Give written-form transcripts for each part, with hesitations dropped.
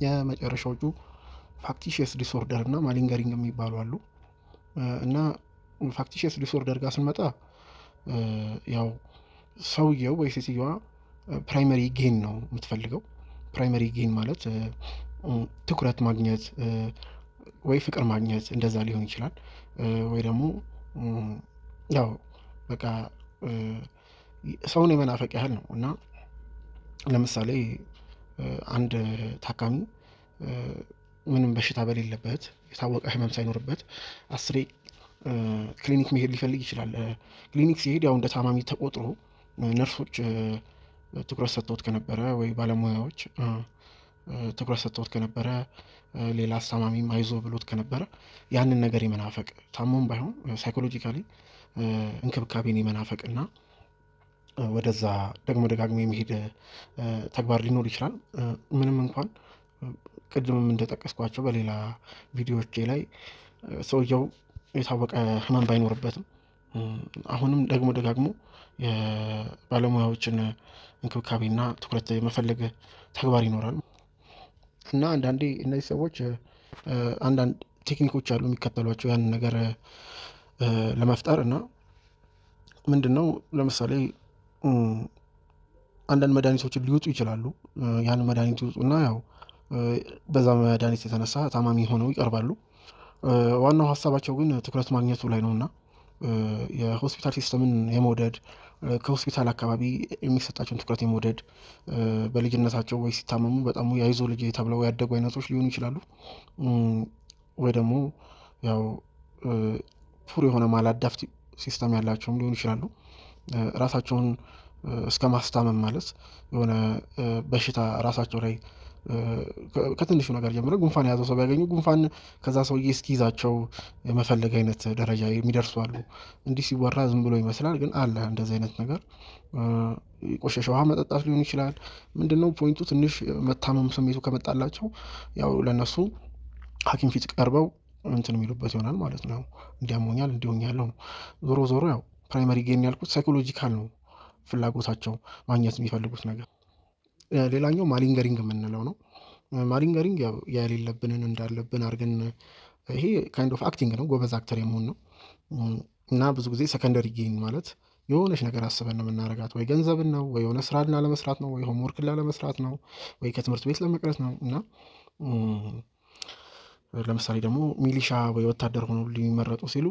የመጨረሻዎቹ ፋክቲሽየስ ዲስኦርደር እና ማሊንገሪንግ የሚባሉ አሉ። እና ፋክቲሽየስ ዲስኦርደር ጋር ስንመጣ ያው ሰውየው ወይ ሴትዮዋ ፕራይመሪ ጌን ነው የምትፈልገው። ፕራይመሪ ጌን ማለት ትኩረት ማግኘት ወይ ፍቅር ማግኘት እንደዛ ሊሆን ይችላል። ወይ ደግሞ ያው በቃ ሰውን የመናፈቅ ያህል ነው። እና ለምሳሌ አንድ ታካሚ ምንም በሽታ በሌለበት የታወቀ ህመም ሳይኖርበት 10 ክሊኒክ መሄድ ሊፈልግ ይችላል። ክሊኒክ ሲሄድ ያው እንደ ታማሚ ተቆጥሮ ነርሶች ትኩረት ሰጥተውት ከነበረ ወይ ባለሙያዎች ትኩረት ሰጥተውት ከነበረ ሌላ አስታማሚም አይዞ ብሎት ከነበረ ያንን ነገር የመናፈቅ ታሞም ባይሆን ሳይኮሎጂካሊ እንክብካቤን የመናፈቅ እና ወደዛ ደግሞ ደጋግሞ የመሄድ ተግባር ሊኖር ይችላል። ምንም እንኳን ቅድምም እንደጠቀስኳቸው በሌላ ቪዲዮዎቼ ላይ ሰውየው የታወቀ ህመም ባይኖርበትም አሁንም ደግሞ ደጋግሞ የባለሙያዎችን እንክብካቤና ትኩረት የመፈለግ ተግባር ይኖራል። እና አንዳንዴ እነዚህ ሰዎች አንዳንድ ቴክኒኮች አሉ የሚከተሏቸው ያንን ነገር ለመፍጠር እና ምንድነው ለምሳሌ አንዳንድ መድኃኒቶችን ሊውጡ ይችላሉ። ያንን መድኃኒት ይውጡና ያው በዛ መድኃኒት የተነሳ ታማሚ ሆነው ይቀርባሉ። ዋናው ሀሳባቸው ግን ትኩረት ማግኘቱ ላይ ነው። እና የሆስፒታል ሲስተምን የመውደድ ከሆስፒታል አካባቢ የሚሰጣቸውን ትኩረት የመውደድ በልጅነታቸው ወይ ሲታመሙ በጣም የአይዞ ልጅ ተብለው ያደጉ አይነቶች ሊሆኑ ይችላሉ። ወይ ደግሞ ያው ፑር የሆነ ማላዳፍት ሲስተም ያላቸውም ሊሆኑ ይችላሉ። ራሳቸውን እስከ ማስታመም ማለት የሆነ በሽታ ራሳቸው ላይ ከትንሹ ነገር ጀምሮ ጉንፋን የያዘው ሰው ቢያገኙ ጉንፋን ከዛ ሰውዬ እስኪይዛቸው የመፈለግ አይነት ደረጃ የሚደርሱ አሉ። እንዲህ ሲወራ ዝም ብሎ ይመስላል፣ ግን አለ እንደዚህ አይነት ነገር። የቆሸሸ ውሃ መጠጣት ሊሆን ይችላል። ምንድነው ፖይንቱ? ትንሽ መታመም ስሜቱ ከመጣላቸው ያው ለነሱ ሐኪም ፊት ቀርበው እንትን የሚሉበት ይሆናል ማለት ነው። እንዲያሞኛል እንዲሆኛለሁ ነው። ዞሮ ዞሮ ያው ፕራይመሪ ጌን ያልኩት ሳይኮሎጂካል ነው ፍላጎታቸው ማግኘት የሚፈልጉት ነገር። ሌላኛው ማሊንገሪንግ የምንለው ነው። ማሊንገሪንግ ያው የሌለብንን እንዳለብን አድርገን ይሄ ካይንድ ኦፍ አክቲንግ ነው፣ ጎበዝ አክተር የመሆን ነው። እና ብዙ ጊዜ ሰከንደሪ ጌን ማለት የሆነች ነገር አስበን ነው የምናደርጋት፣ ወይ ገንዘብን ነው፣ ወይ የሆነ ስራን ላለመስራት ነው፣ ወይ ሆምወርክን ላለመስራት ነው፣ ወይ ከትምህርት ቤት ለመቅረት ነው። እና ለምሳሌ ደግሞ ሚሊሻ ወይ ወታደር ሆኖ ሊመረጡ ሲሉ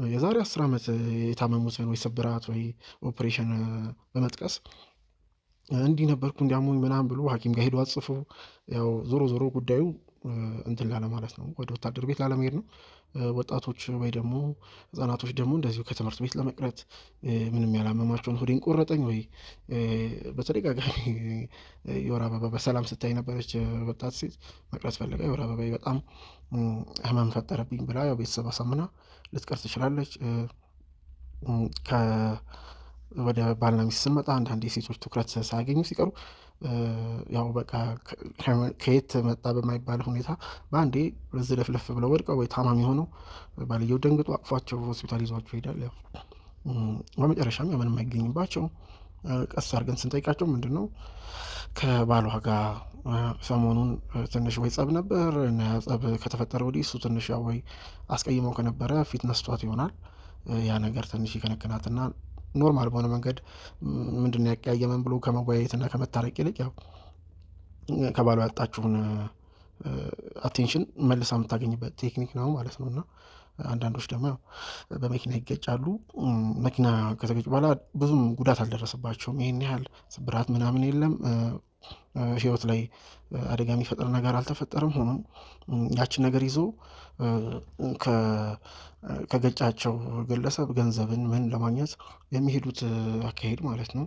የዛሬ 10 ዓመት የታመሙትን ወይ ስብራት ወይ ኦፕሬሽን በመጥቀስ እንዲህ ነበርኩ እንዲያሙኝ ምናምን ብሎ ሐኪም ጋር ሄዶ አጽፎ ያው ዞሮ ዞሮ ጉዳዩ እንትን ላለ ማለት ነው፣ ወደ ወታደር ቤት ላለመሄድ ነው። ወጣቶች ወይ ደግሞ ህጻናቶች ደግሞ እንደዚሁ ከትምህርት ቤት ለመቅረት ምንም ያላመማቸውን ሆዴን ቆረጠኝ ወይ በተደጋጋሚ የወር አበባ በሰላም ስታይ ነበረች ወጣት ሴት መቅረት ፈልጋ የወር አበባ በጣም ህመም ፈጠረብኝ ብላ ያው ቤተሰብ አሳምና ልትቀር ትችላለች። ወደ ባልና ሚስት ስንመጣ አንዳንድ የሴቶች ትኩረት ሳያገኙ ሲቀሩ ያው በቃ ከየት መጣ በማይባል ሁኔታ በአንዴ ዝለፍለፍ ብለው ወድቀው ወይ ታማሚ ሆነው ባልየው ደንግጦ አቅፏቸው ሆስፒታል ይዟቸው ይሄዳል። ያው በመጨረሻም ያው ምንም አይገኝባቸው። ቀስ አድርገን ስንጠይቃቸው ምንድነው ከባሏ ጋር ሰሞኑን ትንሽ ወይ ጸብ ነበር እና ጸብ ከተፈጠረ ወዲህ እሱ ትንሽ ያው ወይ አስቀይመው ከነበረ ፊት ነስቷት ይሆናል። ያ ነገር ትንሽ ይከነክናትና ኖርማል በሆነ መንገድ ምንድነው ያቀያየመን ብሎ ከመወያየትና ከመታረቅ ይልቅ ያው ከባሏ ያጣችውን አቴንሽን መልሳ የምታገኝበት ቴክኒክ ነው ማለት ነው። እና አንዳንዶች ደግሞ ያው በመኪና ይገጫሉ። መኪና ከተገጩ በኋላ ብዙም ጉዳት አልደረሰባቸውም፣ ይሄን ያህል ስብራት ምናምን የለም፣ ህይወት ላይ አደጋ የሚፈጥር ነገር አልተፈጠረም። ሆኖም ያችን ነገር ይዞ ከገጫቸው ግለሰብ ገንዘብን ምን ለማግኘት የሚሄዱት አካሄድ ማለት ነው